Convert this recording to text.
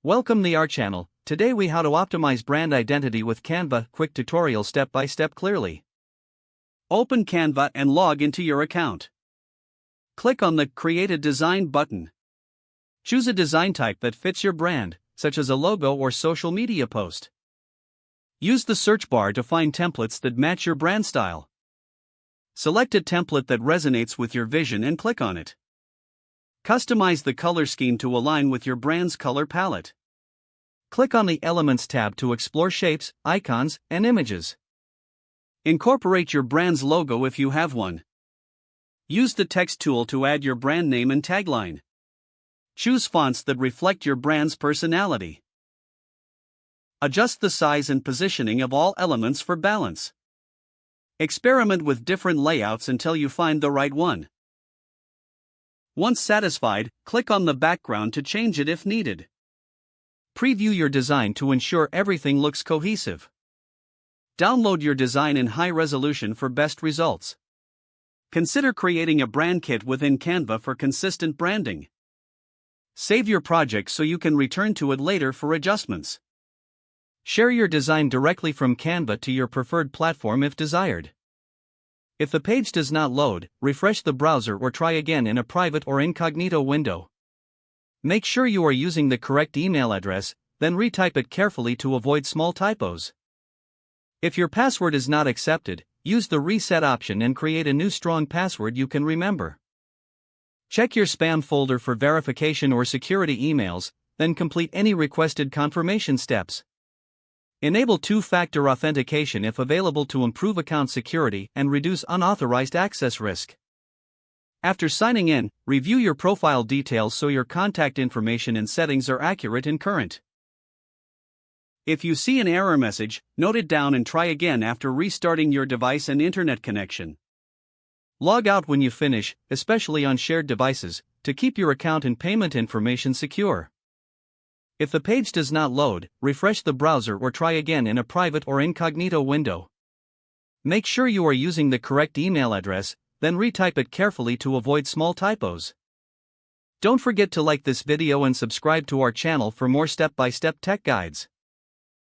Welcome to our channel. Today we how to optimize brand identity with Canva. Quick tutorial step by step clearly. Open Canva and log into your account. Click on the Create a Design button. Choose a design type that fits your brand, such as a logo or social media post. Use the search bar to find templates that match your brand style. Select a template that resonates with your vision and click on it. Customize the color scheme to align with your brand's color palette. Click on the Elements tab to explore shapes, icons, and images. Incorporate your brand's logo if you have one. Use the text tool to add your brand name and tagline. Choose fonts that reflect your brand's personality. Adjust the size and positioning of all elements for balance. Experiment with different layouts until you find the right one. Once satisfied, click on the background to change it if needed. Preview your design to ensure everything looks cohesive. Download your design in high resolution for best results. Consider creating a brand kit within Canva for consistent branding. Save your project so you can return to it later for adjustments. Share your design directly from Canva to your preferred platform if desired. If the page does not load, refresh the browser or try again in a private or incognito window. Make sure you are using the correct email address, then retype it carefully to avoid small typos. If your password is not accepted, use the reset option and create a new strong password you can remember. Check your spam folder for verification or security emails, then complete any requested confirmation steps. Enable two-factor authentication if available to improve account security and reduce unauthorized access risk. After signing in, review your profile details so your contact information and settings are accurate and current. If you see an error message, note it down and try again after restarting your device and internet connection. Log out when you finish, especially on shared devices, to keep your account and payment information secure. If the page does not load, refresh the browser or try again in a private or incognito window. Make sure you are using the correct email address, then retype it carefully to avoid small typos. Don't forget to like this video and subscribe to our channel for more step-by-step tech guides.